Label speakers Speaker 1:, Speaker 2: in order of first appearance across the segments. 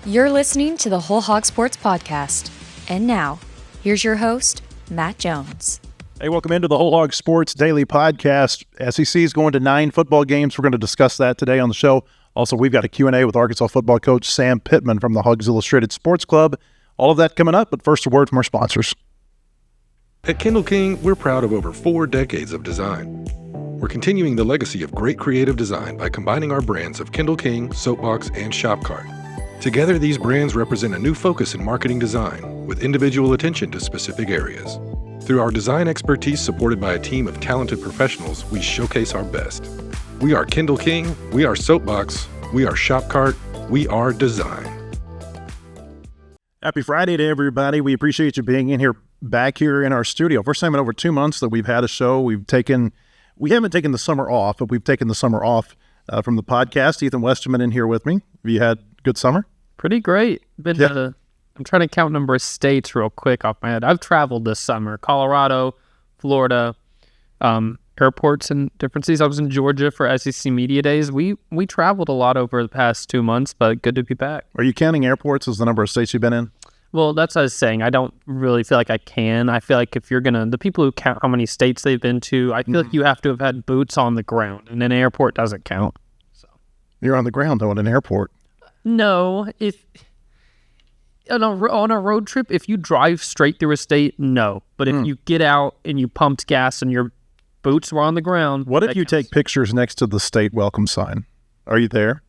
Speaker 1: You're listening to the Whole Hog Sports Podcast. And now, here's your host, Matt Jones.
Speaker 2: Hey, welcome into the WholeHogSports Sports Daily Podcast. SEC is going to 9 football games. We're going to discuss that today on the show. Also, we've got a Q&A with Arkansas football coach Sam Pittman from the Hawgs Illustrated Sports Club. All of that coming up, but first a word from our sponsors.
Speaker 3: At Kindle King, we're proud of over 4 decades of design. We're continuing the legacy of great creative design by combining our brands of Kindle King, Soapbox, and Shopcart. Together, these brands represent a new focus in marketing design, with individual attention to specific areas. Through our design expertise supported by a team of talented professionals, we showcase our best. We are Kindle King, we are Soapbox, we are Shopcart, we are design.
Speaker 2: Happy Friday to everybody. We appreciate you being back here in our studio. First time in over 2 months that we've had a show. We haven't taken the summer off, but we've taken the summer off from the podcast. Ethan Westerman in here with me. Have you had a good summer?
Speaker 4: Pretty great. I'm trying to count number of states real quick off my head. I've traveled this summer. Colorado, Florida, airports and different cities. I was in Georgia for SEC Media Days. We traveled a lot over the past 2 months, but good to be back.
Speaker 2: Are you counting airports as the number of states you've been in?
Speaker 4: Well, that's what I was saying. I don't really feel like I can. I feel like if you're the people who count how many states they've been to, I feel like you have to have had boots on the ground, and an airport doesn't count. So
Speaker 2: you're on the ground, though, at an airport.
Speaker 4: No, if on a road trip, if you drive straight through a state, no. But if you get out and you pumped gas and your boots were on the ground,
Speaker 2: what if you take pictures next to the state welcome sign? Are you there?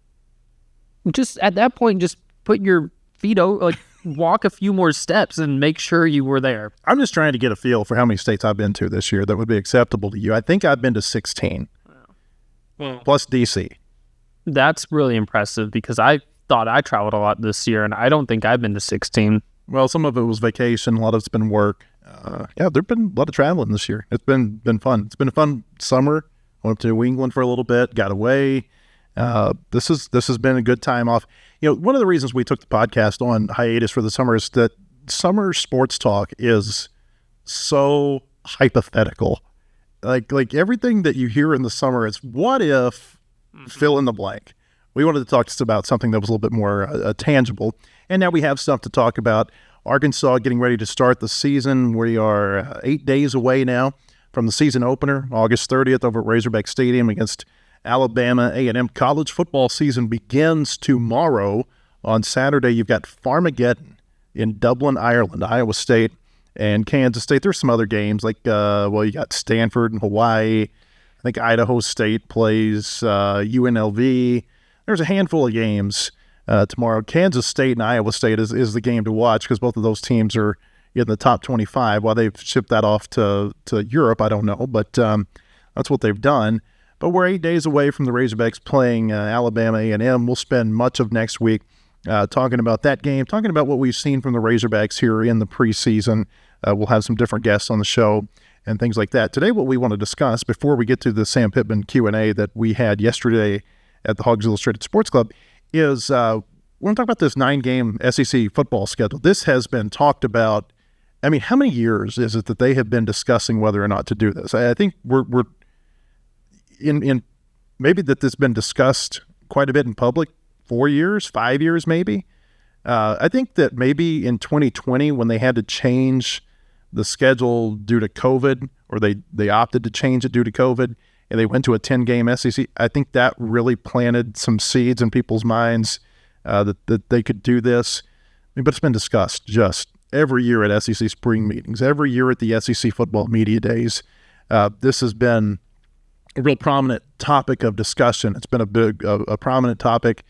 Speaker 4: Just at that point, just put your feet over, walk a few more steps and make sure you were there.
Speaker 2: I'm just trying to get a feel for how many states I've been to this year that would be acceptable to you. I think I've been to 16, plus D.C.
Speaker 4: That's really impressive because I thought I traveled a lot this year, and I don't think I've been to 16.
Speaker 2: Well, some of it was vacation, a lot of it's been work. There's been a lot of traveling this year. It's been fun. It's been a fun summer. Went up to New England for a little bit, got away. This has been a good time off. One of the reasons we took the podcast on hiatus for the summer is that summer sports talk is so hypothetical. Like everything that you hear in the summer is what if, fill in the blank. We wanted to talk just about something that was a little bit more tangible. And now we have stuff to talk about. Arkansas getting ready to start the season. We are 8 days away now from the season opener, August 30th over at Razorback Stadium against Alabama A&M. College football season begins tomorrow. On Saturday, you've got Farmageddon in Dublin, Ireland, Iowa State, and Kansas State. There's some other games you got Stanford and Hawaii. I think Idaho State plays UNLV. There's a handful of games tomorrow. Kansas State and Iowa State is the game to watch because both of those teams are in the top 25. Why they've shipped that off to Europe, I don't know, but that's what they've done. But we're 8 days away from the Razorbacks playing Alabama A&M. We'll spend much of next week talking about that game, talking about what we've seen from the Razorbacks here in the preseason. We'll have some different guests on the show and things like that. Today, what we want to discuss before we get to the Sam Pittman Q&A that we had yesterday at the Hawgs Illustrated Sports Club is we're going to talk about this 9-game SEC football schedule. This has been talked about. I mean, how many years is it that they have been discussing whether or not to do this? I think we're in maybe that this has been discussed quite a bit in public, 4 years, 5 years maybe. I think that maybe in 2020 when they had to change the schedule due to COVID, or they opted to change it due to COVID, and they went to a 10-game SEC, I think that really planted some seeds in people's minds that they could do this. But it's been discussed just every year at SEC spring meetings, every year at the SEC football media days. This has been a real prominent topic of discussion. It's been a prominent topic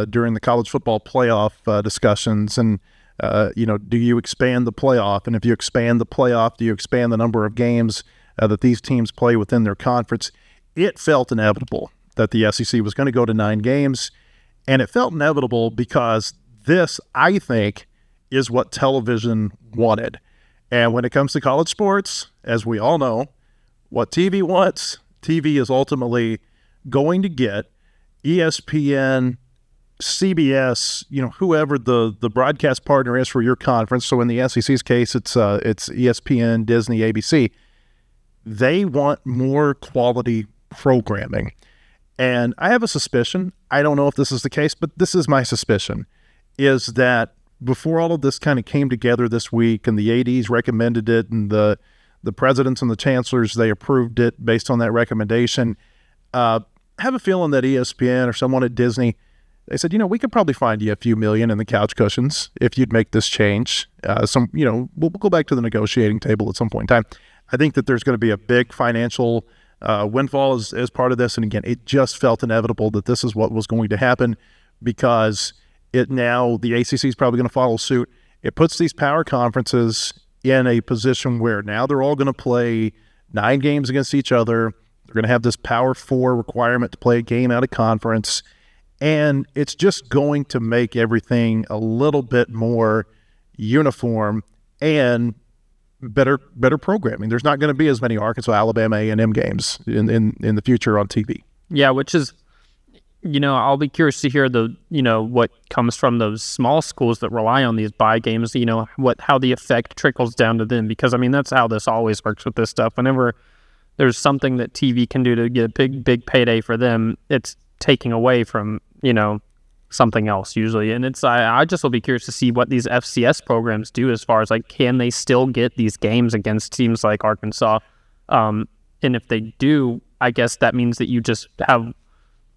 Speaker 2: during the college football playoff discussions. And, do you expand the playoff? And if you expand the playoff, do you expand the number of games that these teams play within their conference? It felt inevitable that the SEC was going to go to 9 games. And it felt inevitable because this, I think, is what television wanted. And when it comes to college sports, as we all know, what TV wants, TV is ultimately going to get. ESPN, CBS, whoever the broadcast partner is for your conference. So in the SEC's case, it's ESPN, Disney, ABC. They want more quality programming. And I have a suspicion, I don't know if this is the case, but this is my suspicion, is that before all of this kind of came together this week and the ADs recommended it and the presidents and the chancellors, they approved it based on that recommendation, I have a feeling that ESPN or someone at Disney, they said, we could probably find you a few million in the couch cushions if you'd make this change. We'll go back to the negotiating table at some point in time. I think that there's going to be a big financial windfall as part of this. And again, it just felt inevitable that this is what was going to happen because the ACC is probably going to follow suit. It puts these power conferences in a position where now they're all going to play 9 games against each other. They're going to have this Power 4 requirement to play a game out of conference. And it's just going to make everything a little bit more uniform and better programming. There's not going to be as many Arkansas, Alabama, A&M games in the future on TV.
Speaker 4: Yeah, which is, I'll be curious to hear what comes from those small schools that rely on these bye games, how the effect trickles down to them. Because, that's how this always works with this stuff. Whenever there's something that TV can do to get a big payday for them, it's taking away from, something else usually. And I just will be curious to see what these FCS programs do as far as can they still get these games against teams like Arkansas? And if they do, I guess that means that you just have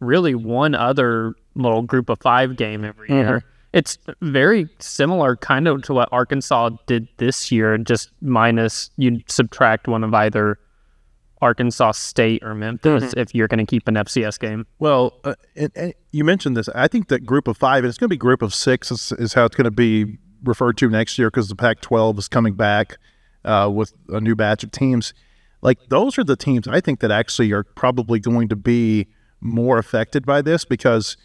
Speaker 4: really one other little group of 5 game every year. It's very similar kind of to what Arkansas did this year, just minus you'd subtract one of either Arkansas State or Memphis if you're going to keep an FCS game.
Speaker 2: Well, and you mentioned this. I think that group of 5, and it's going to be group of 6 is how it's going to be referred to next year because the Pac-12 is coming back with a new batch of teams. Those are the teams I think that actually are probably going to be more affected by this because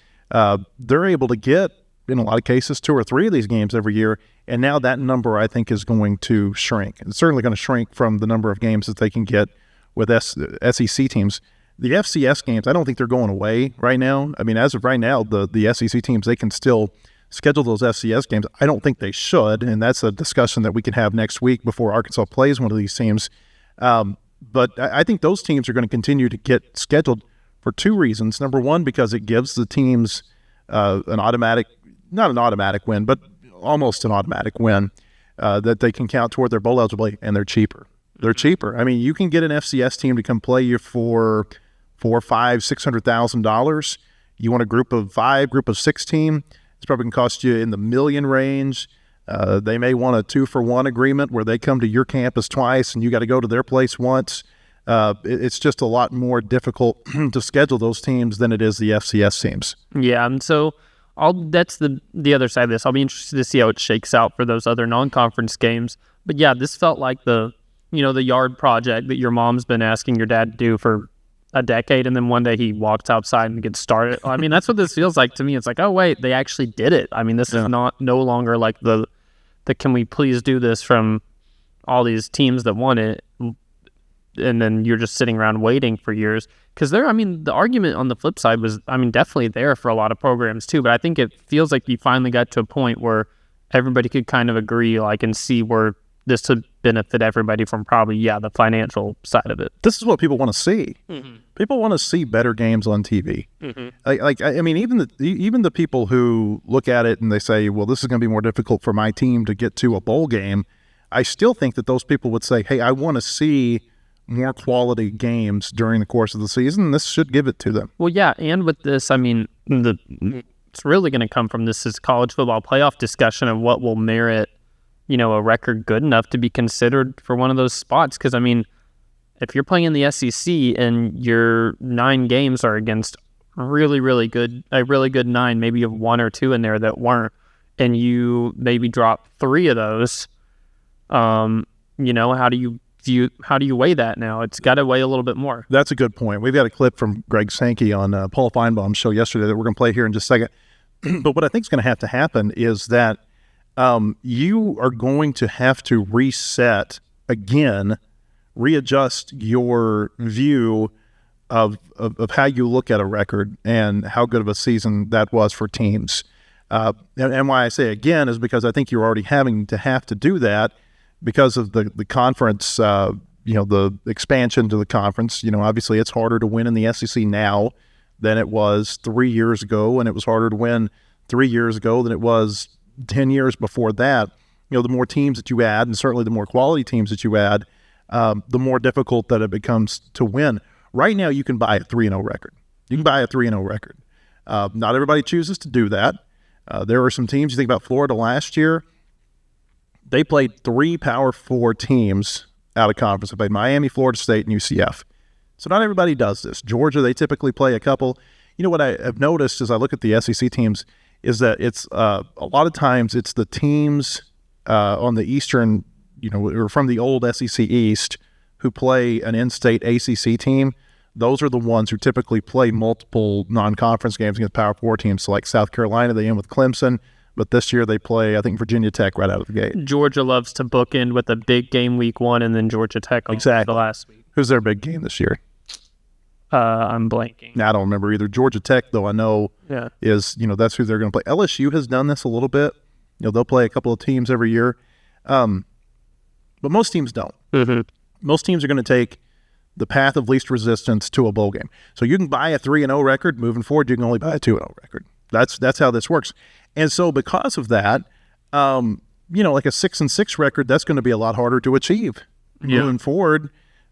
Speaker 2: they're able to get, in a lot of cases, 2 or 3 of these games every year. And now that number, I think, is going to shrink. It's certainly going to shrink from the number of games that they can get with SEC teams. The FCS games, I don't think they're going away right now. As of right now, the SEC teams, they can still schedule those FCS games. I don't think they should, and that's a discussion that we can have next week before Arkansas plays one of these teams. But I think those teams are going to continue to get scheduled for 2 reasons. Number one, because it gives the teams not an automatic win, but almost an automatic win that they can count toward their bowl eligibility, and they're cheaper. They're cheaper. You can get an FCS team to come play you for $400,000, $500,000, $600,000. You want a group of 5, group of 6 team, it's probably going to cost you in the $1 million range. They may want a 2-for-1 agreement where they come to your campus twice and you got to go to their place once. It's just a lot more difficult to schedule those teams than it is the FCS teams.
Speaker 4: Yeah, and so that's the other side of this. I'll be interested to see how it shakes out for those other non-conference games. But yeah, this felt like the yard project that your mom's been asking your dad to do for a decade, and then one day he walks outside and gets started. That's what this feels like to me. It's like, oh wait, they actually did it. This is no longer like the can we please do this from all these teams that want it, and then you're just sitting around waiting for years. Because the argument on the flip side was, definitely there for a lot of programs too, but I think it feels like you finally got to a point where everybody could kind of agree, and see where this would benefit everybody from probably, the financial side of it.
Speaker 2: This is what people want to see.
Speaker 4: Mm-hmm.
Speaker 2: People want to see better games on TV.
Speaker 4: Mm-hmm.
Speaker 2: Even the people who look at it and they say, well, this is going to be more difficult for my team to get to a bowl game, I still think that those people would say, hey, I want to see more quality games during the course of the season. This should give it to them.
Speaker 4: Well, yeah, and with this, it's really going to come from this is college football playoff discussion of what will merit a record good enough to be considered for one of those spots. Because, if you're playing in the SEC and your 9 games are against a really good 9, maybe you have 1 or 2 in there that weren't, and you maybe drop 3 of those, how do you weigh that now? It's got to weigh a little bit more.
Speaker 2: That's a good point. We've got a clip from Greg Sankey on Paul Feinbaum's show yesterday that we're going to play here in just a second. But what I think is going to happen is that you are going to have to readjust your view of how you look at a record and how good of a season that was for teams. And why I say again is because I think you're already having to do that because of the conference, the expansion to the conference. Obviously it's harder to win in the SEC now than it was 3 years ago, and it was harder to win 3 years ago than it was 10 years before that. The more teams that you add, and certainly the more quality teams that you add, the more difficult that it becomes to win. Right now, you can buy a 3-0 record. You can buy a 3-0 record. Not everybody chooses to do that. There are some teams, you think about Florida last year, they played 3 Power 4 teams out of conference. They played Miami, Florida State, and UCF. So not everybody does this. Georgia, they typically play a couple. What I have noticed as I look at the SEC teams is that it's a lot of times it's the teams on the Eastern, or from the old SEC East who play an in-state ACC team. Those are the ones who typically play multiple non-conference games against Power 4 teams. So like South Carolina, they end with Clemson, but this year they play, I think, Virginia Tech right out of the gate.
Speaker 4: Georgia loves to bookend with a big game week 1 and then Georgia Tech on the last week.
Speaker 2: Who's their big game this year?
Speaker 4: I'm blanking.
Speaker 2: I don't remember either. Georgia Tech, though, I know is, that's who they're going to play. LSU has done this a little bit. They'll play a couple of teams every year. But most teams don't.
Speaker 4: Mm-hmm.
Speaker 2: Most teams are going to take the path of least resistance to a bowl game. So you can buy a 3-0 record. Moving forward, you can only buy a 2-0 record. That's how this works. And so because of that, like a 6-6 record, that's going to be a lot harder to achieve moving forward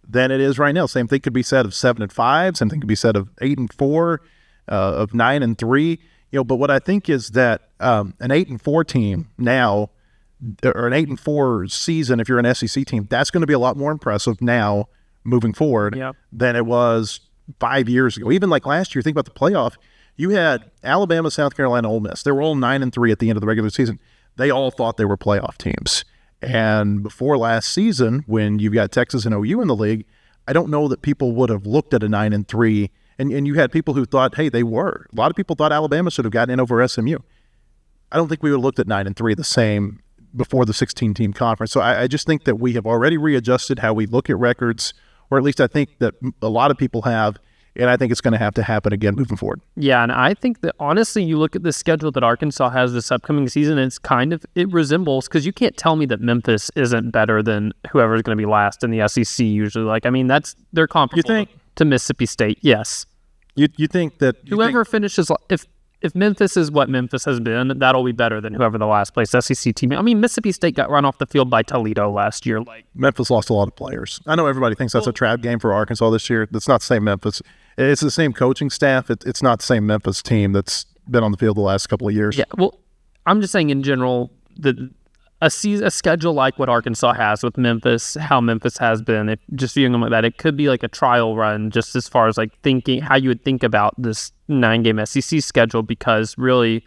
Speaker 2: than it is right now. Same thing could be said of 7-5. Same thing could be said of 8-4, of 9-3. But what I think is that an 8-4 team now, or an 8-4 season, if you're an SEC team, that's going to be a lot more impressive now moving forward than it was 5 years ago. Even like last year, think about the playoff. You had Alabama, South Carolina, Ole Miss. They were all 9-3 at the end of the regular season. They all thought they were playoff teams. And before last season, when you've got Texas and OU in the league, I don't know that people would have looked at a 9-3. And you had people who thought, hey, they were. A lot of people thought Alabama should have gotten in over SMU. I don't think we would have looked at 9-3 the same before the 16-team conference. So I just think that we have already readjusted how we look at records, or at least I think that a lot of people have, and I think it's going to happen again moving forward.
Speaker 4: Yeah, and I think that honestly, you look at the schedule that Arkansas has this upcoming season, it's it resembles, because you can't tell me that Memphis isn't better than whoever's going to be last in the SEC usually. They're comparable to Mississippi State, yes.
Speaker 2: You think that...
Speaker 4: Whoever finishes... If Memphis is what Memphis has been, that'll be better than whoever the last place SEC team. I mean, Mississippi State got run off the field by Toledo last year.
Speaker 2: Memphis lost a lot of players. I know everybody thinks that's a trap game for Arkansas this year. That's not the same Memphis. It's the same coaching staff. It's not the same Memphis team that's been on the field the last couple of years.
Speaker 4: Yeah, well, I'm just saying in general that a schedule like what Arkansas has with Memphis, how Memphis has been, just viewing them like that, it could be like a trial run just as far as thinking how you would think about this 9-game SEC schedule, because really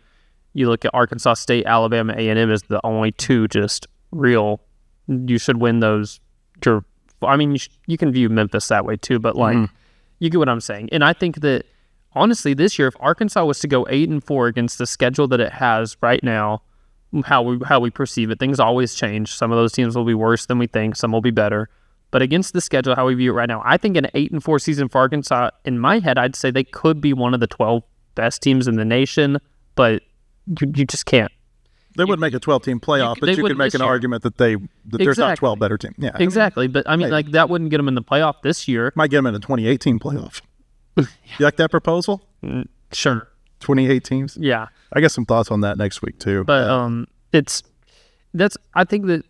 Speaker 4: you look at Arkansas State, Alabama, A&M as the only two just real, you should win those. You can view Memphis that way too, but you get what I'm saying. And I think that honestly this year, if Arkansas was to go 8-4 against the schedule that it has right now, how we perceive it, things always change. Some of those teams will be worse than we think, some will be better. But against the schedule, how we view it right now, I think an 8-4 season for Arkansas, in my head, I'd say they could be one of the 12 best teams in the nation, but you just can't.
Speaker 2: They wouldn't make a 12-team playoff, but you could make an argument that there's not 12 better teams. Yeah,
Speaker 4: exactly. But I mean, that wouldn't get them in the playoff this year.
Speaker 2: Might get them in a 28-team playoff. You like that proposal?
Speaker 4: Sure.
Speaker 2: 28 teams?
Speaker 4: Yeah.
Speaker 2: I got some thoughts on that next week too.
Speaker 4: But I think that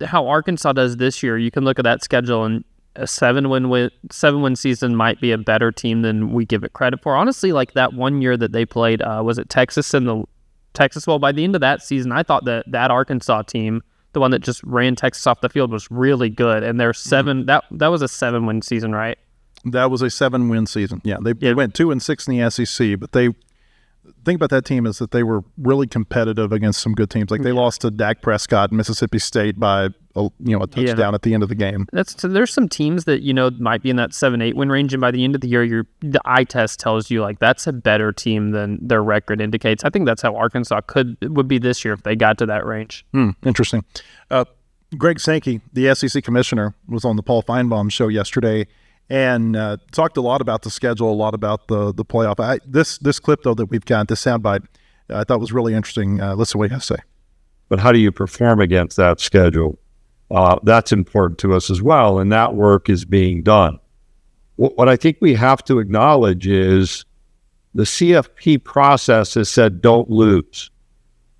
Speaker 4: how Arkansas does this year, you can look at that schedule and a 7-win season might be a better team than we give it credit for. Honestly, that 1 year that they played, was it Texas in the Texas Bowl? By the end of that season, I thought that Arkansas team, the one that just ran Texas off the field, was really good. And they're that was a 7-win season, right?
Speaker 2: That was a 7-win season. Yeah, they went 2-6 in the SEC, but they think about that team is that they were really competitive against some good teams. They lost to Dak Prescott and Mississippi State by a touchdown at the end of the game.
Speaker 4: There's some teams that might be in that 7-8 win range, and by the end of the year, the eye test tells you that's a better team than their record indicates. I think that's how Arkansas would be this year if they got to that range.
Speaker 2: Interesting. Greg Sankey, the SEC commissioner, was on the Paul Feinbaum show yesterday and talked a lot about the schedule, a lot about the playoff. This clip, though, that we've got, this soundbite, I thought was really interesting. Listen to what he has to say.
Speaker 5: But how do you perform against that schedule? That's important to us as well, and that work is being done. What I think we have to acknowledge is the CFP process has said don't lose.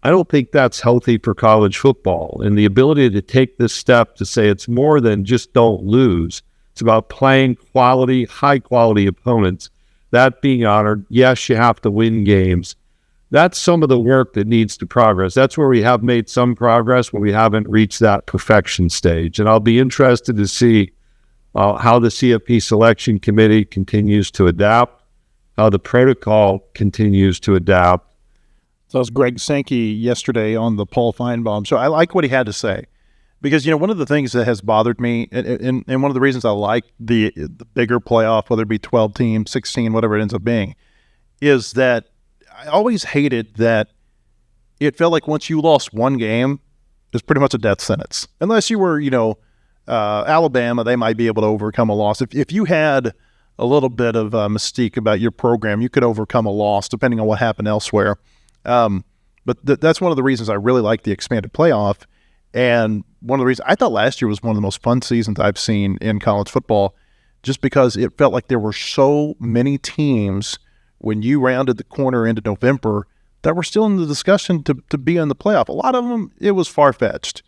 Speaker 5: I don't think that's healthy for college football. And the ability to take this step to say it's more than just don't lose. It's about playing quality, high-quality opponents. That being honored. Yes, you have to win games. That's some of the work that needs to progress. That's where we have made some progress, but we haven't reached that perfection stage. And I'll be interested to see how the CFP selection committee continues to adapt, how the protocol continues to adapt.
Speaker 2: So that was Greg Sankey yesterday on the Paul Feinbaum. So I like what he had to say because, one of the things that has bothered me and one of the reasons I like the bigger playoff, whether it be 12 teams, 16, whatever it ends up being, is that I always hated that it felt like once you lost one game, it was pretty much a death sentence. Unless you were, Alabama, they might be able to overcome a loss. If you had a little bit of mystique about your program, you could overcome a loss depending on what happened elsewhere. But that's one of the reasons I really like the expanded playoff. And one of the reasons I thought last year was one of the most fun seasons I've seen in college football, just because it felt like there were so many teams when you rounded the corner into November that were still in the discussion to be in the playoff. A lot of them, it was far-fetched.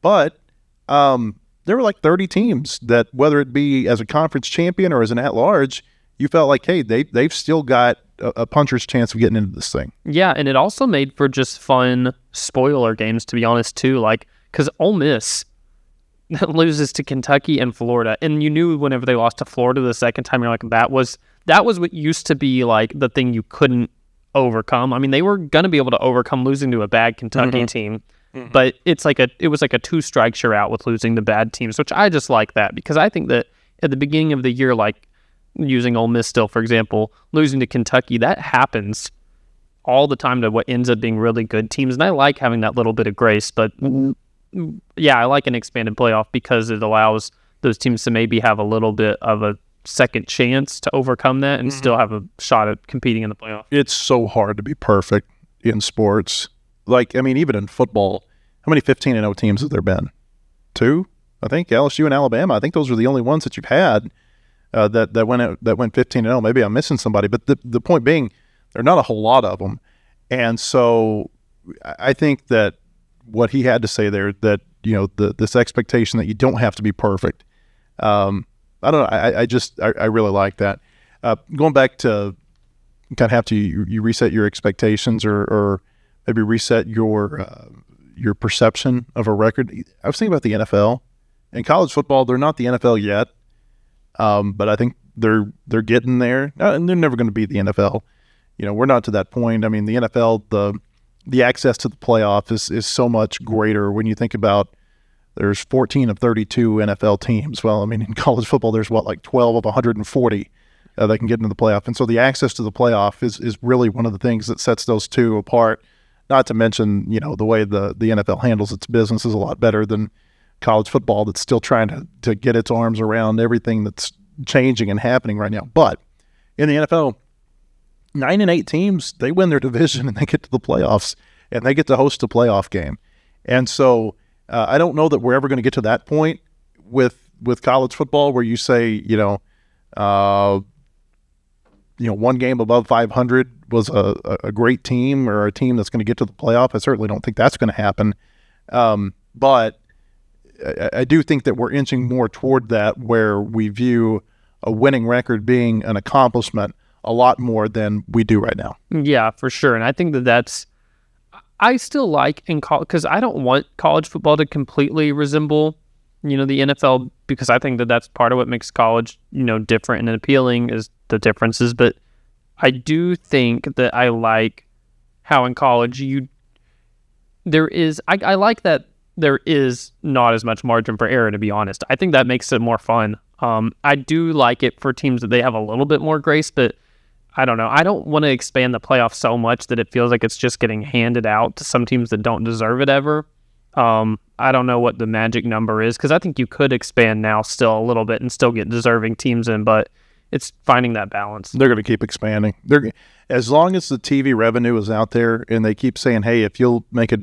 Speaker 2: But there were like 30 teams that, whether it be as a conference champion or as an at-large, you felt like, hey, they've still got a puncher's chance of getting into this thing.
Speaker 4: Yeah, and it also made for just fun spoiler games, to be honest, too. Like, because Ole Miss loses to Kentucky and Florida, and you knew whenever they lost to Florida the second time, you're like, that was what used to be like the thing you couldn't overcome. I mean, they were going to be able to overcome losing to a bad Kentucky team, but it was like a 2 strikes you're out with losing to bad teams, which I just like that because I think that at the beginning of the year, like, using Ole Miss still, for example, losing to Kentucky, that happens all the time to what ends up being really good teams. And I like having that little bit of grace. But yeah, I like an expanded playoff because it allows those teams to maybe have a little bit of a second chance to overcome that and still have a shot at competing in the playoff.
Speaker 2: It's so hard to be perfect in sports. Like, I mean, even in football, how many 15-0 teams have there been? 2, I think. LSU and Alabama. I think those are the only ones that you've had. That went 15-0. Maybe I'm missing somebody, but the point being, there are not a whole lot of them, and so I think that what he had to say there, that this expectation that you don't have to be perfect. I don't know. I really like that. Going back to kind of have to you reset your expectations or maybe reset your perception of a record. I was thinking about the NFL and college football. They're not the NFL yet. But I think they're getting there, and they're never going to be the NFL. We're not to that point. I mean, the NFL, the access to the playoff is so much greater when you think about there's 14 of 32 NFL teams. Well, I mean, in college football, there's like 12 of 140 that can get into the playoff. And so the access to the playoff is really one of the things that sets those two apart. Not to mention, the way the NFL handles its business is a lot better than college football that's still trying to get its arms around everything that's changing and happening right now. But in the NFL, 9 and 8 teams, they win their division and they get to the playoffs and they get to host a playoff game. And so I don't know that we're ever going to get to that point with college football where you say, one game above 500 was a great team or a team that's going to get to the playoff. I certainly don't think that's going to happen. But I do think that we're inching more toward that, where we view a winning record being an accomplishment a lot more than we do right now.
Speaker 4: Yeah, for sure. And I think that's I still like in college, because I don't want college football to completely resemble, the NFL, because I think that's part of what makes college, different and appealing is the differences. But I do think that I like how in college I like that there is not as much margin for error, to be honest. I think that makes it more fun. I do like it for teams that they have a little bit more grace, but I don't know. I don't want to expand the playoff so much that it feels like it's just getting handed out to some teams that don't deserve it ever. I don't know what the magic number is, because I think you could expand now still a little bit and still get deserving teams in, but it's finding that balance.
Speaker 2: They're going to keep expanding. As long as the TV revenue is out there and they keep saying, hey, if you'll make it,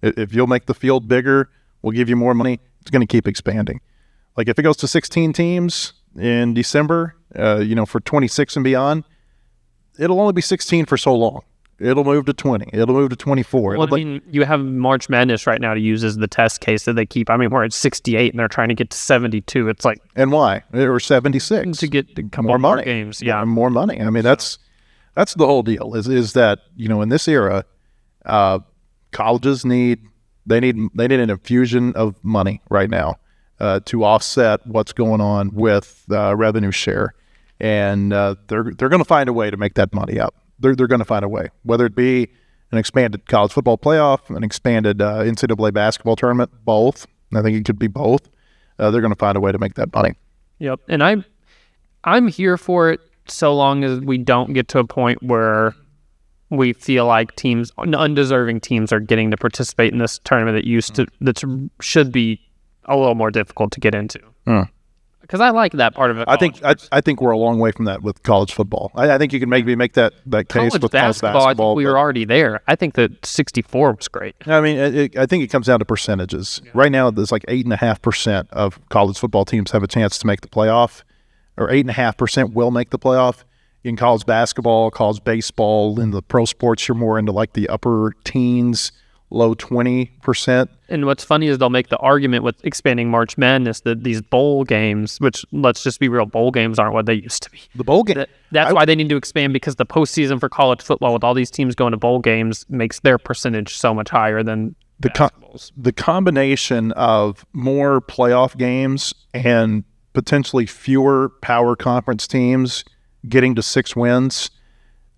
Speaker 2: if you'll make the field bigger, we'll give you more money, it's going to keep expanding. Like if it goes to 16 teams in December, for 26 and beyond, it'll only be 16 for so long. It'll move to 20. It'll move to 24.
Speaker 4: Well, I mean, you have March Madness right now to use as the test case that they keep. I mean, we're at 68 and they're trying to get to 72. It's like,
Speaker 2: and why? Or 76
Speaker 4: to get a couple
Speaker 2: more money.
Speaker 4: games. Yeah,
Speaker 2: more money. I mean, that's the whole deal. Is that in this era, colleges need an infusion of money right now to offset what's going on with revenue share, and they're going to find a way to make that money up. They're going to find a way, whether it be an expanded college football playoff, an expanded NCAA basketball tournament, both. I think it could be both. They're going to find a way to make that money.
Speaker 4: Yep, and I'm here for it so long as we don't get to a point where we feel like undeserving teams are getting to participate in this tournament that should be a little more difficult to get into. Because I like that part of it.
Speaker 2: I think we're a long way from that with college football. I think you can maybe make that case with college basketball.
Speaker 4: I think we were already there. I think that 64 was great.
Speaker 2: I mean, I think it comes down to percentages. Yeah. Right now, there's like 8.5% of college football teams have a chance to make the playoff, or 8.5% will make the playoff. In college basketball, college baseball, in the pro sports, you're more into like the upper teens, low 20%.
Speaker 4: And what's funny is they'll make the argument with expanding March Madness that these bowl games, which, let's just be real, bowl games aren't what they used to be.
Speaker 2: The bowl game.
Speaker 4: That's why they need to expand, because the postseason for college football with all these teams going to bowl games makes their percentage so much higher than
Speaker 2: the combination of more playoff games and potentially fewer power conference teams getting to 6 wins.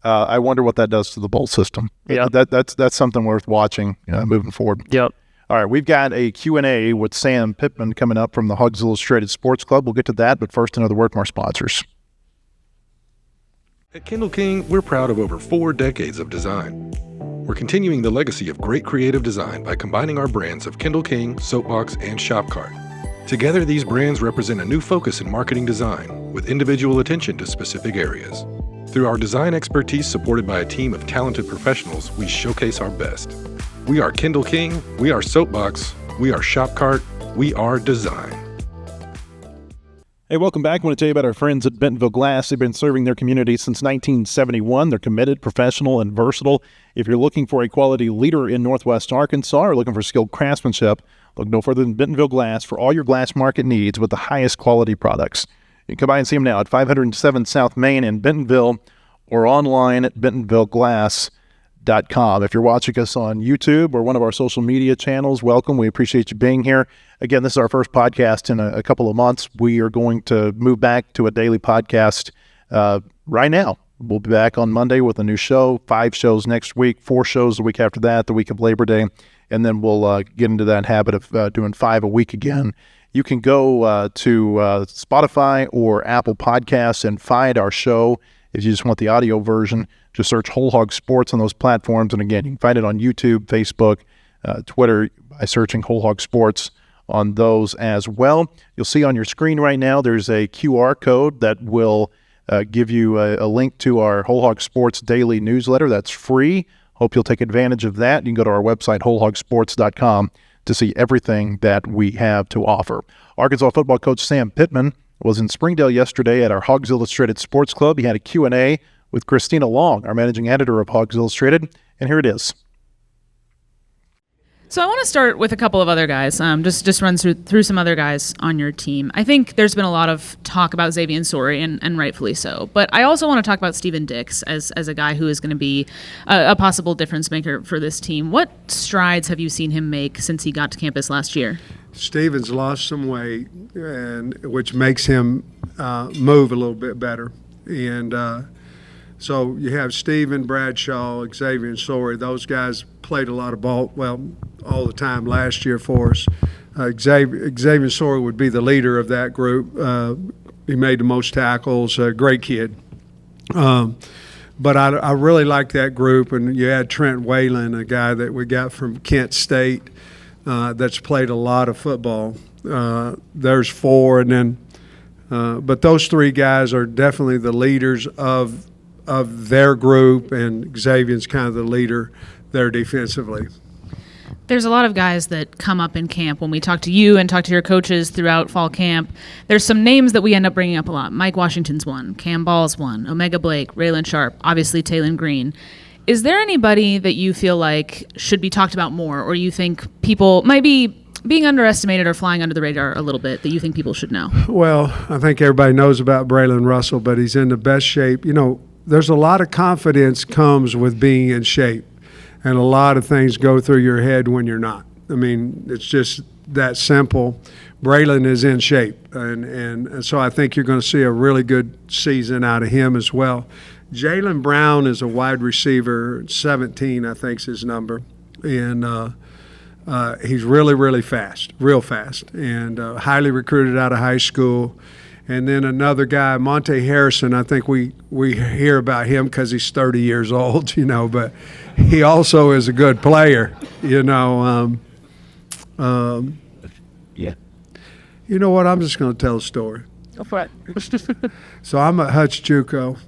Speaker 2: I wonder what that does to the bowl system.
Speaker 4: Yeah,
Speaker 2: that's something worth watching moving forward.
Speaker 4: Yep.
Speaker 2: All right, we've got a Q&A with Sam Pittman coming up from the Hawgs Illustrated Sports Club. We'll get to that, but first, another word from our sponsors.
Speaker 3: At Kindle King, we're proud of over 4 decades of design. We're continuing the legacy of great creative design by combining our brands of Kindle King, Soapbox, and Shopcart. Together, these brands represent a new focus in marketing design with individual attention to specific areas. Through our design expertise supported by a team of talented professionals, we showcase our best. We are Kindle King, we are Soapbox, we are Shopcart, we are design.
Speaker 2: Hey, welcome back. I want to tell you about our friends at Bentonville Glass. They've been serving their community since 1971. They're committed, professional, and versatile. If you're looking for a quality leader in Northwest Arkansas or looking for skilled craftsmanship, look no further than Bentonville Glass for all your glass market needs with the highest quality products. You can come by and see them now at 507 South Main in Bentonville or online at bentonvilleglass.com. If you're watching us on YouTube or one of our social media channels, welcome. We appreciate you being here. Again, this is our first podcast in a couple of months. We are going to move back to a daily podcast right now. We'll be back on Monday with a new show, 5 shows next week, 4 shows the week after that, the week of Labor Day, and then we'll get into that habit of doing 5 a week again. You can go to Spotify or Apple Podcasts and find our show. If you just want the audio version, just search WholeHogSports on those platforms. And again, you can find it on YouTube, Facebook, Twitter by searching WholeHogSports on those as well. You'll see on your screen right now there's a QR code that will give you a link to our WholeHogSports Daily newsletter. That's free. Hope you'll take advantage of that. You can go to our website, WholeHogSports.com, to see everything that we have to offer. Arkansas football coach Sam Pittman was in Springdale yesterday at our Hawgs Illustrated Sports Club. He had a Q&A with Christina Long, our managing editor of Hawgs Illustrated, and here it is.
Speaker 6: So I want to start with a couple of other guys, just run through some other guys on your team. I think there's been a lot of talk about Xavier Sorey, and rightfully so. But I also want to talk about Steven Dix as a guy who is going to be a possible difference maker for this team. What strides have you seen him make since he got to campus last year?
Speaker 7: Steven's lost some weight, and which makes him move a little bit better. And so you have Steven, Bradshaw, Xavier, and Sorey. Those guys played a lot of ball, all the time last year for us. Xavier Sorey would be the leader of that group. He made the most tackles, great kid. But I really like that group, and you had Trent Whalen, a guy that we got from Kent State that's played a lot of football. There's 4, and then but those 3 guys are definitely the leaders of their group, and Xavier's kind of the leader there defensively.
Speaker 6: There's a lot of guys that come up in camp when we talk to you and talk to your coaches throughout fall camp. There's some names that we end up bringing up a lot. Mike Washington's one, Cam Ball's one, Omega Blake, Raylan Sharp, obviously Taylon Green. Is there anybody that you feel like should be talked about more, or you think people might be being underestimated or flying under the radar a little bit that you think people should know?
Speaker 7: Well, I think everybody knows about Braylon Russell, but he's in the best shape. You know, there's a lot of confidence comes with being in shape. And a lot of things go through your head when you're not. I mean, it's just that simple. Braylon is in shape, and so I think you're going to see a really good season out of him as well. Jaylen Brown is a wide receiver, 17 I think is his number, and he's really, really fast, real fast, and highly recruited out of high school. And then another guy, Monte Harrison, I think we hear about him because he's 30 years old, you know, but he also is a good player, you know.
Speaker 5: Yeah.
Speaker 7: You know what? I'm just going to tell a story.
Speaker 4: Go for it.
Speaker 7: So I'm at Hutch JUCO.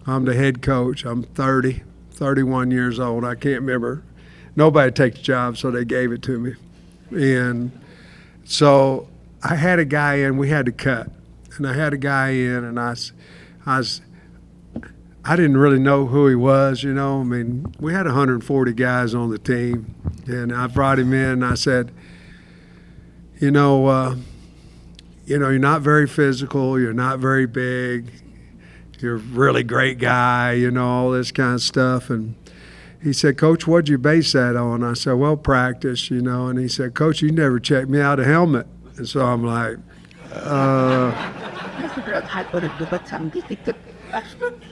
Speaker 7: I'm the head coach. I'm 31 years old. I can't remember. Nobody take the job, so they gave it to me. And so I had a guy in. We had to cut. And I had a guy in, and I didn't really know who he was, you know. I mean, we had 140 guys on the team, and I brought him in, and I said, you're not very physical, you're not very big, you're a really great guy, you know, all this kind of stuff. And he said, Coach, what'd you base that on? I said, well, practice, you know. And he said, Coach, you never checked me out a helmet. And so I'm like,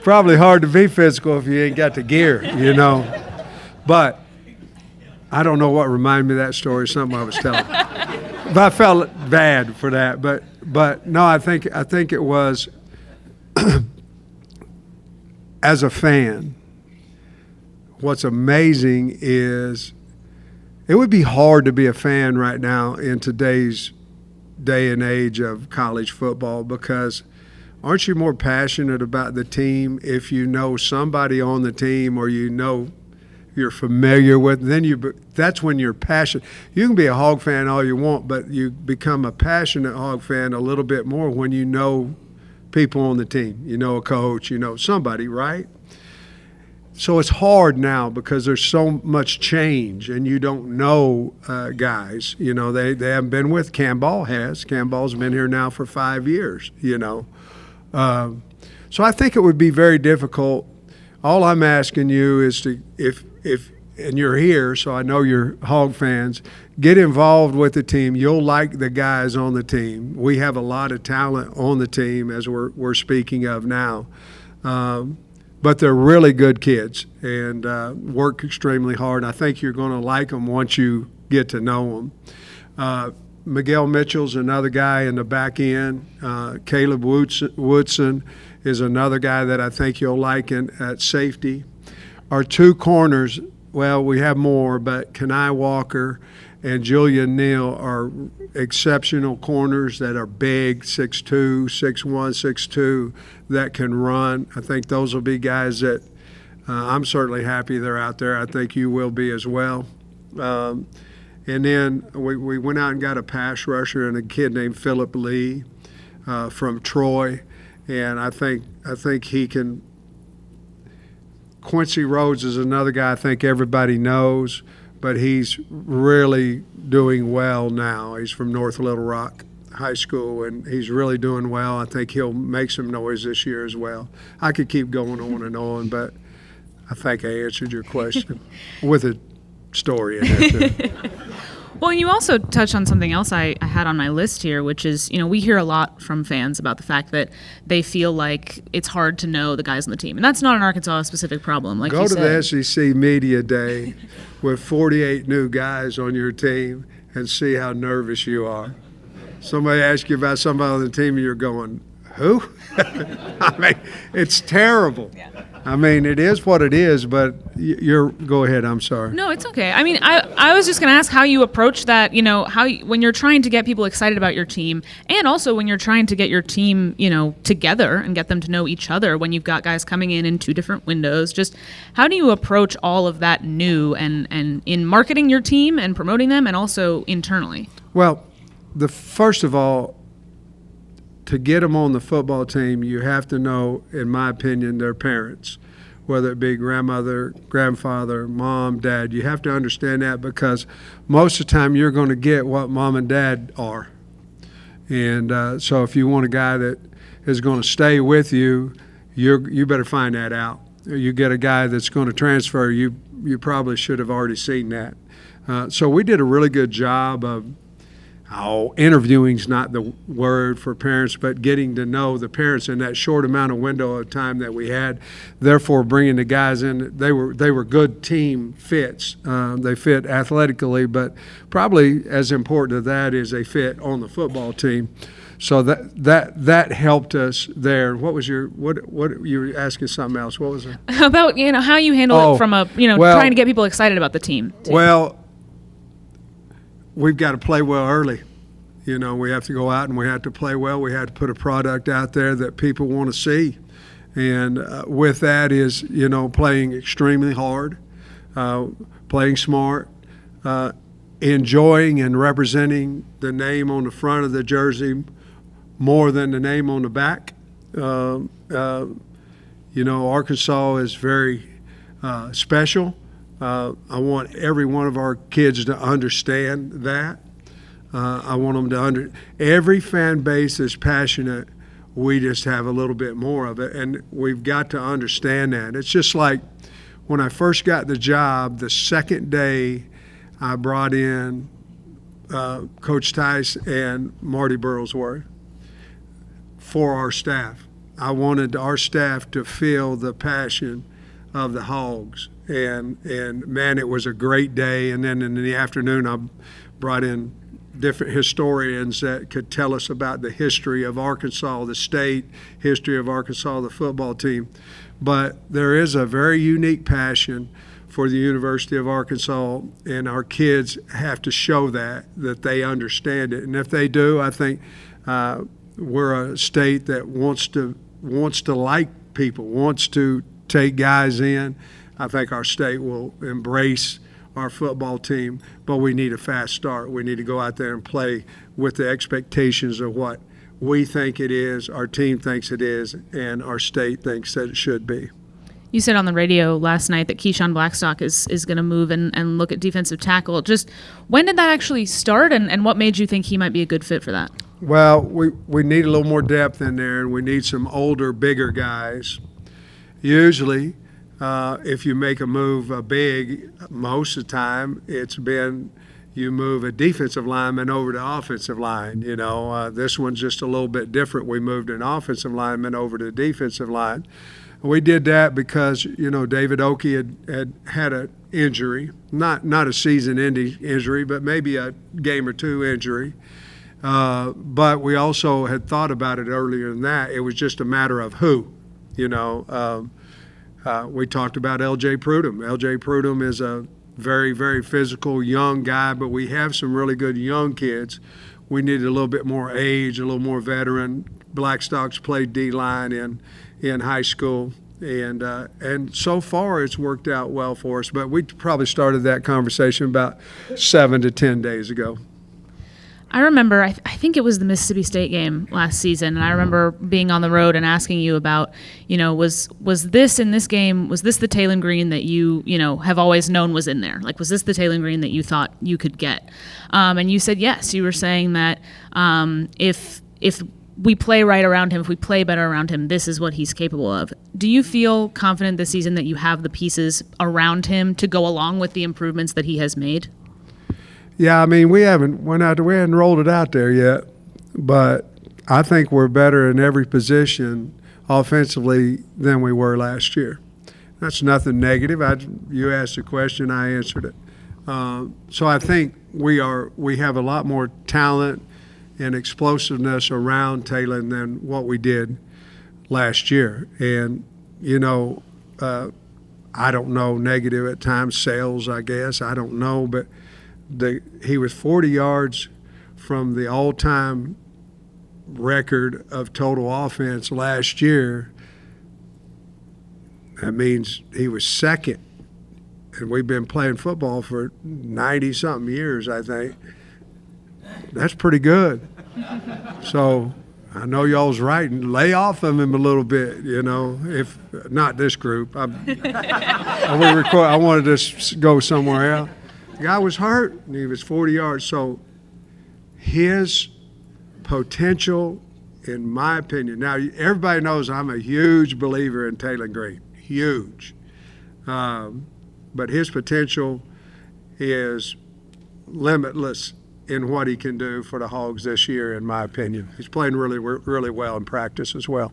Speaker 7: probably hard to be physical if you ain't got the gear, you know. But I don't know what reminded me of that story, something I was telling. But I felt bad for that. But no, I think it was as a fan, what's amazing is it would be hard to be a fan right now in today's day and age of college football, because aren't you more passionate about the team if you know somebody on the team, or you know you're familiar with, that's when you're passionate. You can be a Hog fan all you want, but you become a passionate Hog fan a little bit more when you know people on the team. You know a coach, you know somebody, right? So it's hard now because there's so much change, and you don't know guys. You know, they haven't been with. Cam Ball has. Cam Ball's been here now for 5 years, you know. So I think it would be very difficult. All I'm asking you is to, if and you're here, so I know you're Hog fans, get involved with the team. You'll like the guys on the team. We have a lot of talent on the team, as we're speaking of now. But they're really good kids and work extremely hard. I think you're going to like them once you get to know them. Miguel Mitchell's another guy in the back end. Caleb Woodson is another guy that I think you'll like at safety. Our two corners, well, we have more, but Kenai Walker and Julian Neal are exceptional corners that are big, 6'2", 6'1", 6'2", that can run. I think those will be guys that I'm certainly happy they're out there. I think you will be as well. And then we went out and got a pass rusher and a kid named Phillip Lee from Troy, and I think he can. Quincy Rhodes is another guy I think everybody knows, but he's really doing well now. He's from North Little Rock High School, and he's really doing well. I think he'll make some noise this year as well. I could keep going on and on, but I think I answered your question with a story in there too.
Speaker 6: Well, you also touched on something else I had on my list here, which is, we hear a lot from fans about the fact that they feel like it's hard to know the guys on the team. And that's not an Arkansas-specific problem, like you said.
Speaker 7: Go to the SEC Media Day with 48 new guys on your team and see how nervous you are. Somebody asks you about somebody on the team and you're going, who? I mean, it's terrible. Yeah. I mean, it is what it is, but go ahead. I'm sorry.
Speaker 6: No, it's okay. I mean, I was just going to ask how you approach that, when you're trying to get people excited about your team, and also when you're trying to get your team, together and get them to know each other when you've got guys coming in 2 different windows. Just how do you approach all of that new and in marketing your team and promoting them and also internally?
Speaker 7: Well, first of all, to get them on the football team, you have to know, in my opinion, their parents, whether it be grandmother, grandfather, mom, dad. You have to understand that, because most of the time you're going to get what mom and dad are. And so if you want a guy that is going to stay with you, you better find that out. You get a guy that's going to transfer, you probably should have already seen that. So we did a really good job of interviewing's not the word for parents, but getting to know the parents in that short amount of window of time that we had. Therefore, bringing the guys in, they were good team fits. They fit athletically, but probably as important to that is they fit on the football team. So that helped us there. What was what you were asking something else? What was it?
Speaker 6: About how you handle it from trying to get people excited about the team. Too.
Speaker 7: Well, we've got to play well early. We have to go out and we have to play well. We have to put a product out there that people want to see. And with that is, playing extremely hard, playing smart, enjoying and representing the name on the front of the jersey more than the name on the back. Arkansas is very special. I want every one of our kids to understand that. I want them to every fan base is passionate. We just have a little bit more of it, and we've got to understand that. It's just like when I first got the job, the second day I brought in Coach Tice and Marty Burlsworth for our staff. I wanted our staff to feel the passion of the Hogs. And man, it was a great day. And then in the afternoon, I brought in different historians that could tell us about the history of Arkansas, the state, history of Arkansas, the football team. But there is a very unique passion for the University of Arkansas, and our kids have to show that they understand it. And if they do, I think we're a state that wants to like people, wants to take guys in. I think our state will embrace our football team, but we need a fast start. We need to go out there and play with the expectations of what we think it is, our team thinks it is, and our state thinks that it should be.
Speaker 6: You said on the radio last night that Keyshawn Blackstock is going to move and look at defensive tackle. Just when did that actually start, and what made you think he might be a good fit for that?
Speaker 7: Well, we need a little more depth in there, and we need some older, bigger guys. Usually, if you make a move big, most of the time it's been you move a defensive lineman over to offensive line. This one's just a little bit different. We moved an offensive lineman over to the defensive line. We did that because, David Oakey had an injury, not a season-ending injury, but maybe a game or two injury. But we also had thought about it earlier than that. It was just a matter of who, we talked about L.J. Prudhomme. L.J. Prudhomme is a very, very physical young guy, but we have some really good young kids. We needed a little bit more age, a little more veteran. Blackstock's played D-line in high school, and so far it's worked out well for us. But we probably started that conversation about 7 to 10 days ago.
Speaker 6: I remember, I think it was the Mississippi State game last season, and I remember being on the road and asking you about, was this in this game, was this the Taylon Green that you have always known was in there? Like, was this the Taylon Green that you thought you could get? And you said yes. You were saying that if we play right around him, if we play better around him, this is what he's capable of. Do you feel confident this season that you have the pieces around him to go along with the improvements that he has made?
Speaker 7: Yeah, I mean, we hadn't rolled it out there yet, but I think we're better in every position offensively than we were last year. That's nothing negative. You asked a question, I answered it. So I think we have a lot more talent and explosiveness around Taylor than what we did last year. And, I don't know, negative at times, sales, I guess, I don't know, but he was 40 yards from the all-time record of total offense last year. That means he was second. And we've been playing football for 90-something years, I think. That's pretty good. So I know y'all's right. And lay off of him a little bit, if not this group. I wanted to go somewhere else. The guy was hurt, and he was 40 yards. So his potential, in my opinion, now everybody knows I'm a huge believer in Taylor Green, huge. But his potential is limitless in what he can do for the Hogs this year, in my opinion. He's playing really, really well in practice as well.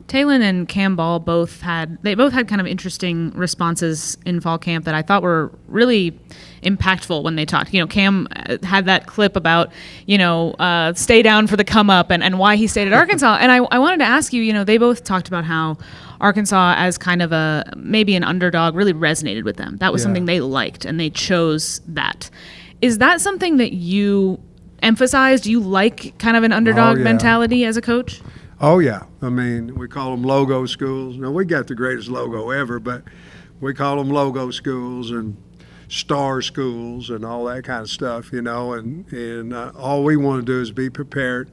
Speaker 6: Taylor and Cam Ball both had kind of interesting responses in fall camp that I thought were really impactful when they talked. Cam had that clip about, stay down for the come up and why he stayed at Arkansas. And I wanted to ask you, they both talked about how Arkansas as kind of maybe an underdog really resonated with them. That was something they liked, and they chose that. Is that something that you emphasize? Do you like kind of an underdog mentality as a coach?
Speaker 7: Oh, yeah. I mean, we call them logo schools. Now, we got the greatest logo ever, but we call them logo schools and star schools and all that kind of stuff, and all we want to do is be prepared.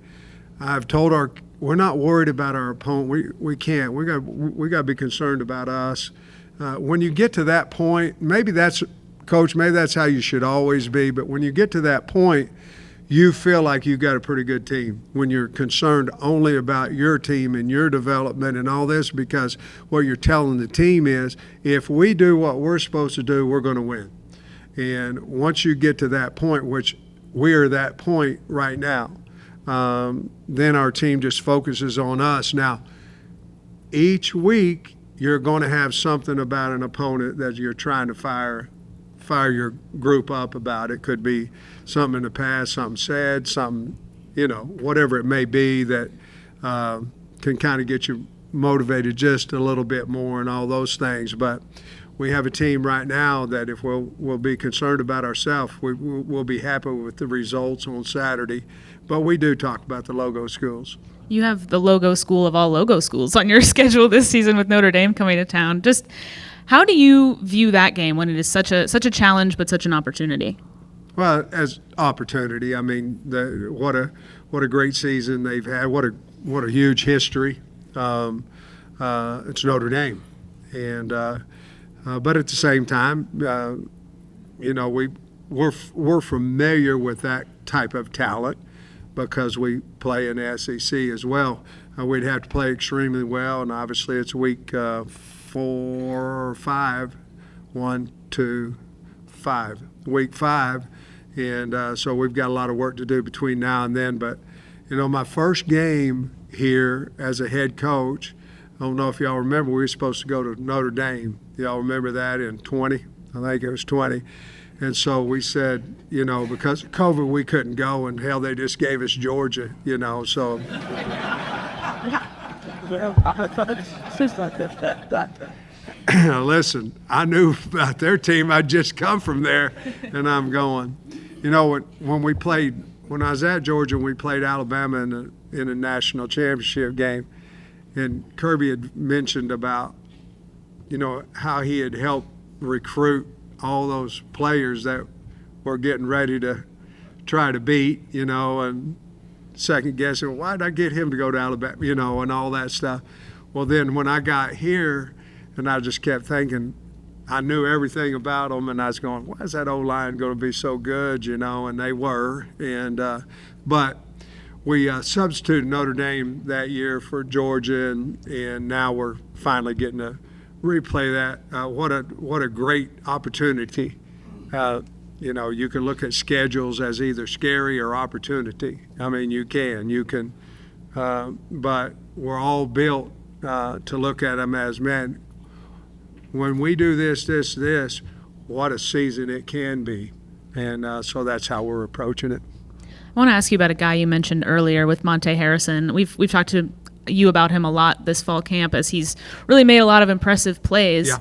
Speaker 7: I've told we're not worried about our opponent. We can't. We got to be concerned about us. When you get to that point, maybe that's how you should always be, but when you get to that point, you feel like you've got a pretty good team when you're concerned only about your team and your development and all this, because what you're telling the team is, if we do what we're supposed to do, we're going to win. And once you get to that point, which we're at that point right now, then our team just focuses on us. Now, each week you're going to have something about an opponent that you're trying to fire your group up about. It could be something in the past, something said, something, whatever it may be that can kind of get you motivated just a little bit more and all those things. But we have a team right now that if we'll be concerned about ourselves, we'll be happy with the results on Saturday. But we do talk about the logo schools.
Speaker 6: You have the logo school of all logo schools on your schedule this season with Notre Dame coming to town. Just how do you view that game when it is such a challenge but such an opportunity?
Speaker 7: Well, as opportunity, I mean, what a great season they've had. What a huge history. It's Notre Dame, and but at the same time, we're familiar with that type of talent because we play in the SEC as well. We'd have to play extremely well, and obviously it's week 4 or 5, 1, 2, 5, week 5, and so we've got a lot of work to do between now and then. But my first game here as a head coach, I don't know if y'all remember, we were supposed to go to Notre Dame. Y'all remember that in 20? I think it was 20. And so we said, because of COVID, we couldn't go, and hell, they just gave us Georgia, so. Listen, I knew about their team. I'd just come from there, and I'm going. When I was at Georgia, we played Alabama in a national championship game, and Kirby had mentioned about, how he had helped recruit all those players that were getting ready to try to beat, and second guessing, why did I get him to go to Alabama, and all that stuff. Well, then when I got here, and I just kept thinking, I knew everything about them, and I was going, why is that O-line going to be so good, and they were. And but we substituted Notre Dame that year for Georgia, and now we're finally getting to replay that. What a great opportunity. You can look at schedules as either scary or opportunity. I mean, you can, but we're all built to look at them as, man, when we do this, what a season it can be. And so that's how we're approaching it.
Speaker 6: I want to ask you about a guy you mentioned earlier with Monte Harrison. We've talked to you about him a lot this fall camp as he's really made a lot of impressive plays.
Speaker 7: Yeah.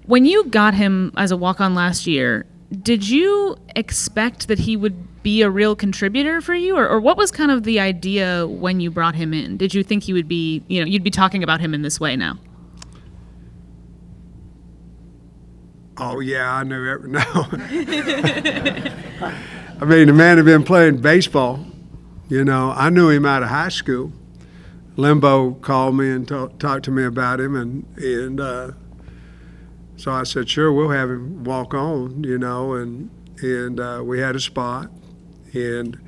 Speaker 6: When you got him as a walk-on last year, did you expect that he would be a real contributor for you? Or what was kind of the idea when you brought him in? Did you think he would be, you'd be talking about him in this way now?
Speaker 7: Oh, yeah, I knew it. No. I mean, the man had been playing baseball. I knew him out of high school. Limbo called me and talked to me about him, and so I said, sure, we'll have him walk on, and we had a spot. And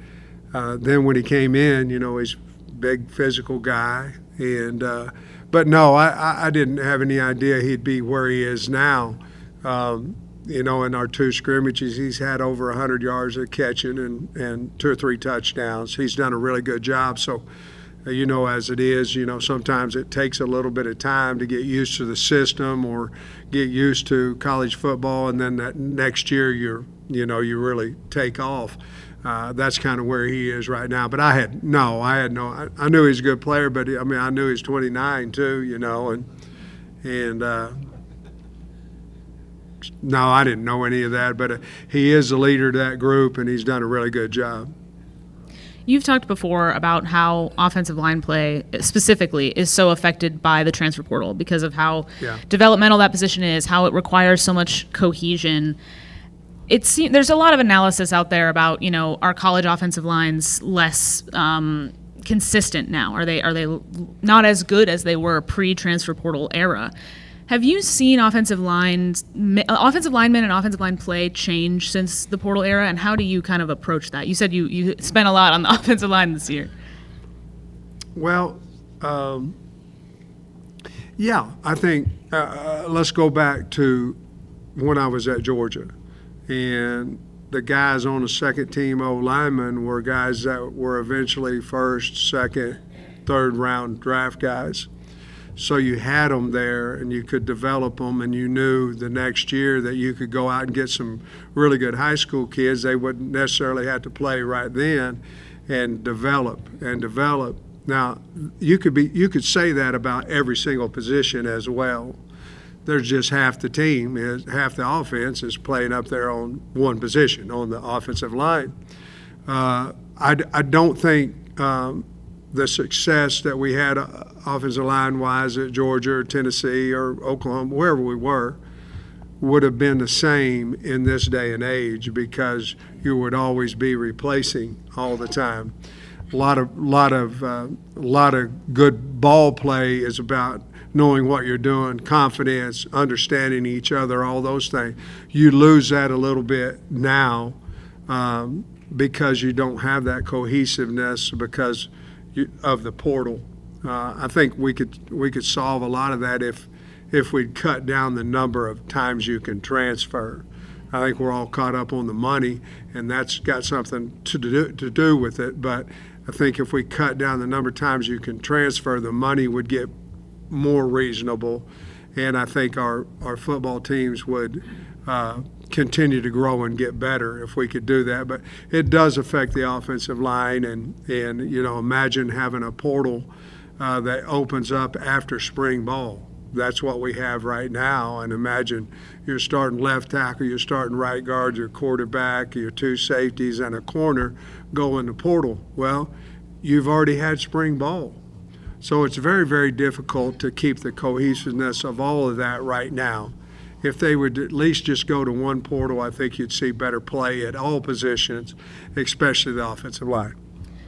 Speaker 7: then when he came in, he's a big physical guy. But no, I didn't have any idea he'd be where he is now. In our 2 scrimmages, he's had over 100 yards of catching and 2 or 3 touchdowns. He's done a really good job. So, as it is, sometimes it takes a little bit of time to get used to the system or get used to college football, and then that next year you really take off. That's kind of where he is right now. But I knew he was a good player, but I knew he's 29 too, and no, I didn't know any of that, but he is the leader of that group, and he's done a really good job.
Speaker 6: You've talked before about how offensive line play specifically is so affected by the transfer portal because of how developmental that position is, how it requires so much cohesion. There's a lot of analysis out there about, are college offensive lines less consistent now? Are they not as good as they were pre-transfer portal era? Have you seen offensive linemen and offensive line play change since the portal era, and how do you kind of approach that? You said you spent a lot on the offensive line this year.
Speaker 7: Well, I think let's go back to when I was at Georgia, and the guys on the second team O-linemen were guys that were eventually first, second, third round draft guys. So you had them there, and you could develop them, and you knew the next year that you could go out and get some really good high school kids. They wouldn't necessarily have to play right then, and develop. Now, you could say that about every single position as well. There's just half the team, half the offense is playing up there on one position, on the offensive line. I don't think the success that we had offensive line-wise at Georgia or Tennessee or Oklahoma, wherever we were, would have been the same in this day and age because you would always be replacing all the time. A lot of good ball play is about knowing what you're doing, confidence, understanding each other, all those things. You lose that a little bit now because you don't have that cohesiveness because of the portal. I think we could solve a lot of that if we'd cut down the number of times you can transfer. I think we're all caught up on the money, and that's got something to do with it. But I think if we cut down the number of times you can transfer, the money would get more reasonable, and I think our football teams would continue to grow and get better if we could do that. But it does affect the offensive line, and imagine having a portal that opens up after spring ball. That's what we have right now, and imagine you're starting left tackle, you're starting right guard, your quarterback, your 2 safeties, and a corner go in the portal. Well, you've already had spring ball. So it's very, very difficult to keep the cohesiveness of all of that right now. If they would at least just go to one portal, I think you'd see better play at all positions, especially the offensive line.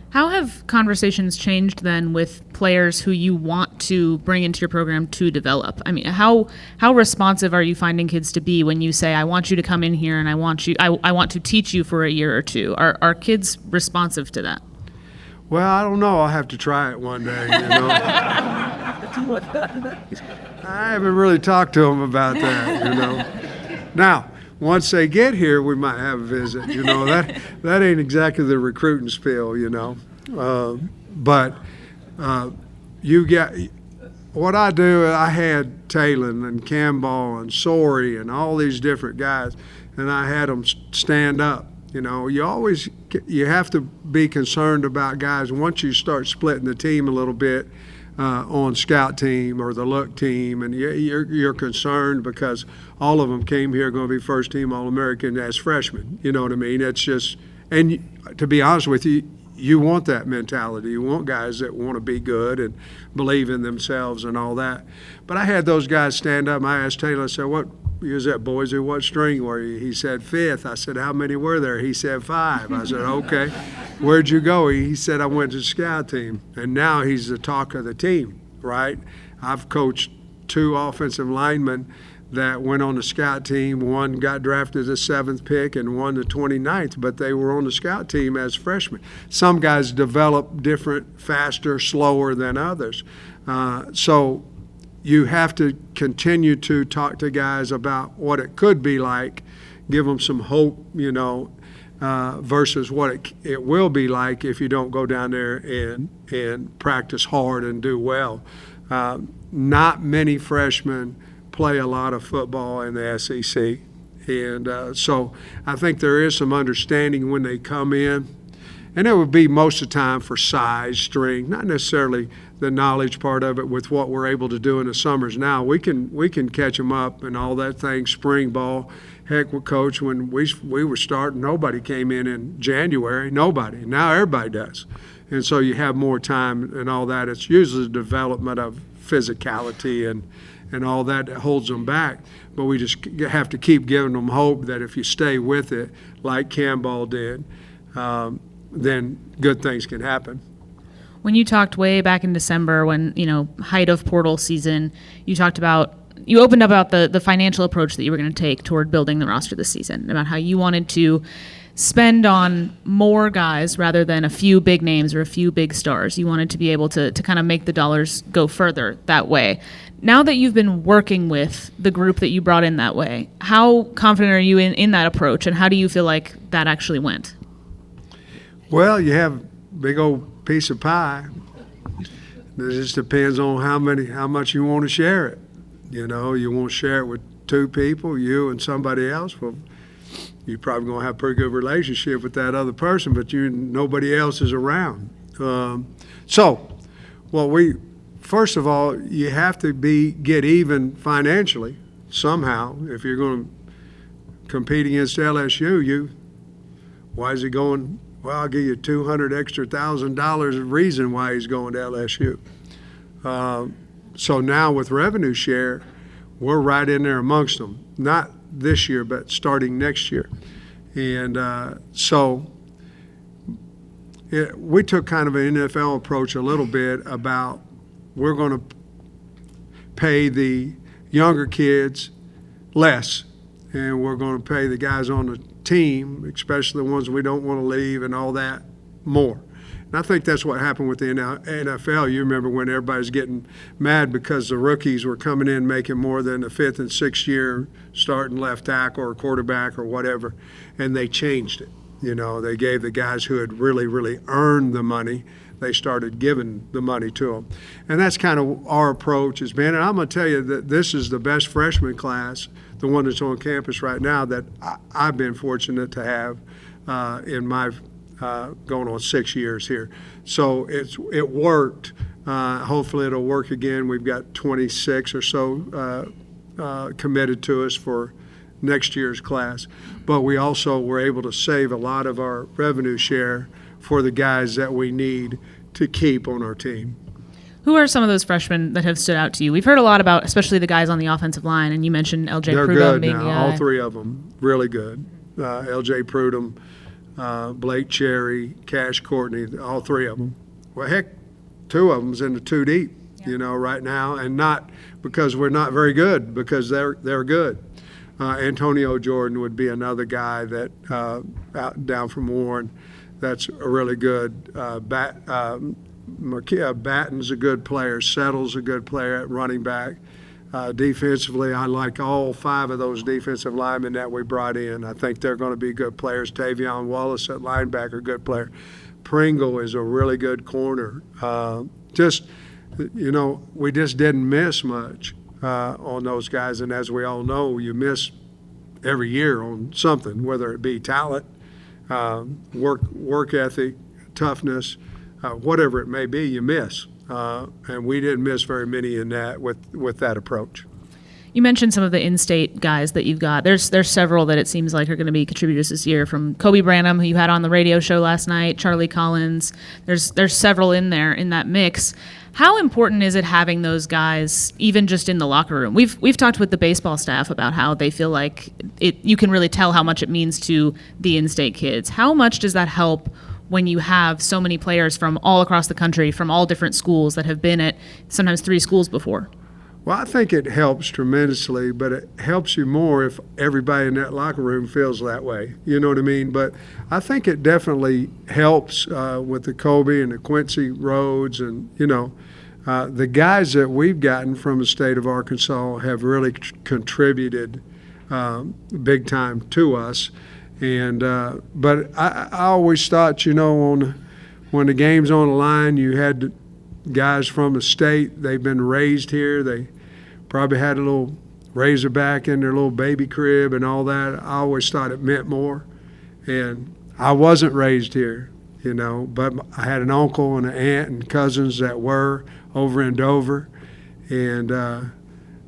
Speaker 6: How have conversations changed then with players who you want to bring into your program to develop? I mean, how responsive are you finding kids to be when you say, I want you to come in here and I want to teach you for a year or two? Are kids responsive to that?
Speaker 7: Well, I don't know. I'll have to try it one day, I haven't really talked to them about that, Now, once they get here, we might have a visit, That ain't exactly the recruiting spiel, But you get what I do. I had Talon and Campbell and Sorey and all these different guys, and I had them stand up You know, you have to be concerned about guys once you start splitting the team a little bit on scout team or the look team, and you're concerned because all of them came here going to be first team All-American as freshmen. You know what I mean? It's just, and to be honest with you, you want that mentality. You want guys that want to be good and believe in themselves and all that. But I had those guys stand up, and I asked Taylor, I said, what you was at Boise, what string were you? He said 5th. I said, how many were there? He said 5. I said, okay. Where'd you go? He said, I went to the scout team. And now he's the talk of the team, right? I've coached 2 offensive linemen that went on the scout team. One got drafted the 7th pick and one the 29th, but they were on the scout team as freshmen. Some guys develop different, faster, slower than others. So you have to continue to talk to guys about what it could be like, give them some hope, you know, versus what it will be like if you don't go down there and practice hard and do well. Not many freshmen play a lot of football in the SEC. And so I think there is some understanding when they come in. And it would be most of the time for size, strength, not necessarily the knowledge part of it with what we're able to do in the summers now. We can catch them up and all that thing, spring ball. Heck, with Coach, when we were starting, nobody came in January, nobody. Now everybody does. And so you have more time and all that. It's usually the development of physicality and all that holds them back. But we just have to keep giving them hope that if you stay with it, like Campbell did, then good things can happen.
Speaker 6: When you talked way back in December when, you know, height of portal season, you opened up about the financial approach that you were going to take toward building the roster this season, about how you wanted to spend on more guys rather than a few big names or a few big stars. You wanted to be able to kind of make the dollars go further that way. Now that you've been working with the group that you brought in that way, how confident are you in that approach, and how do you feel like that actually went?
Speaker 7: Well, you have a big old piece of pie. It just depends on how much you want to share it. You know, you want to share it with 2 people, you and somebody else. Well, you're probably going to have a pretty good relationship with that other person, but nobody else is around. First of all, you have to get even financially somehow. If you're going to compete against LSU, why is he going? Well, I'll give you $200,000 extra of reason why he's going to LSU. So now with revenue share, we're right in there amongst them. Not this year, but starting next year. And we took kind of an NFL approach a little bit about we're going to pay the younger kids less, and we're going to pay the guys on the team, especially the ones we don't want to leave and all that, more. And I think that's what happened with the NFL. You remember when everybody's getting mad because the rookies were coming in making more than the 5th and 6th year starting left tackle or quarterback or whatever, and they changed it. You know, they gave the guys who had really, really earned the money, they started giving the money to them. And that's kind of our approach has been. And I'm going to tell you that this is the best freshman class, the one that's on campus right now, that I've been fortunate to have in my going on 6 years here. So it worked. Hopefully it'll work again. We've got 26 or so committed to us for next year's class. But we also were able to save a lot of our revenue share for the guys that we need to keep on our team.
Speaker 6: Who are some of those freshmen that have stood out to you? We've heard a lot about, especially the guys on the offensive line, and you mentioned L.J.
Speaker 7: They're
Speaker 6: Prudhomme
Speaker 7: good
Speaker 6: being
Speaker 7: now.
Speaker 6: the
Speaker 7: All 3 of them, really good. L.J. Prudhomme, Blake Cherry, Cash Courtney, all 3 of them. Well, heck, 2 of them's in the 2 deep, you know, right now, and not because we're not very good, because they're good. Antonio Jordan would be another guy that out down from Warren. That's a really good. Batten's a good player. Settle's a good player at running back. Defensively, I like all 5 of those defensive linemen that we brought in. I think they're going to be good players. Tavion Wallace at linebacker, good player. Pringle is a really good corner. We just didn't miss much on those guys. And as we all know, you miss every year on something, whether it be talent, work ethic, toughness, whatever it may be, you miss. And we didn't miss very many in that with that approach.
Speaker 6: You mentioned some of the in-state guys that you've got. There's several that it seems like are going to be contributors this year, from Kobe Branham, who you had on the radio show last night, Charlie Collins. There's several in there in that mix. How important is it having those guys, even just in the locker room? We've talked with the baseball staff about how they feel like you can really tell how much it means to the in-state kids. How much does that help when you have so many players from all across the country, from all different schools that have been at sometimes 3 schools before?
Speaker 7: Well, I think it helps tremendously, but it helps you more if everybody in that locker room feels that way. You know what I mean? But I think it definitely helps with the Kobe and the Quincy Rhodes and, the guys that we've gotten from the state of Arkansas have really contributed big time to us. And but I always thought, when the game's on the line, you had guys from the state. They've been raised here. They probably had a little Razorback in their little baby crib and all that. I always thought it meant more. And I wasn't raised here, but I had an uncle and an aunt and cousins that were over in Dover. And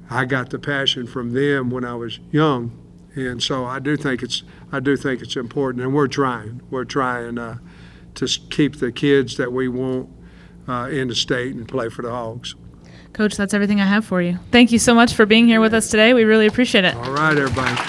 Speaker 7: I got the passion from them when I was young. And so I do think it's important, and we're trying to keep the kids that we want in the state and play for the Hogs.
Speaker 6: Coach, that's everything I have for you. Thank you so much for being here with us today. We really appreciate it.
Speaker 7: All right, everybody.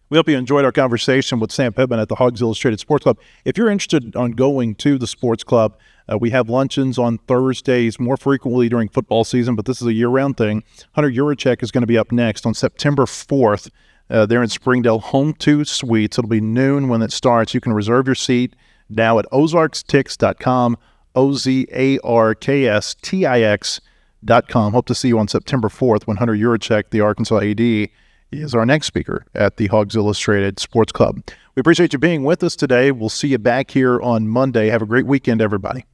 Speaker 2: We hope you enjoyed our conversation with Sam Pittman at the Hawgs Illustrated Sports Club. If you're interested in going to the sports club, we have luncheons on Thursdays more frequently during football season, but this is a year-round thing. Hunter Yurachek is going to be up next on September 4th. They're in Springdale, Home 2 Suites. It'll be noon when it starts. You can reserve your seat now at ozarkstix.com, OZARKSTIX.com. Hope to see you on September 4th when Hunter Yurachek, the Arkansas AD, is our next speaker at the Hawgs Illustrated Sports Club. We appreciate you being with us today. We'll see you back here on Monday. Have a great weekend, everybody.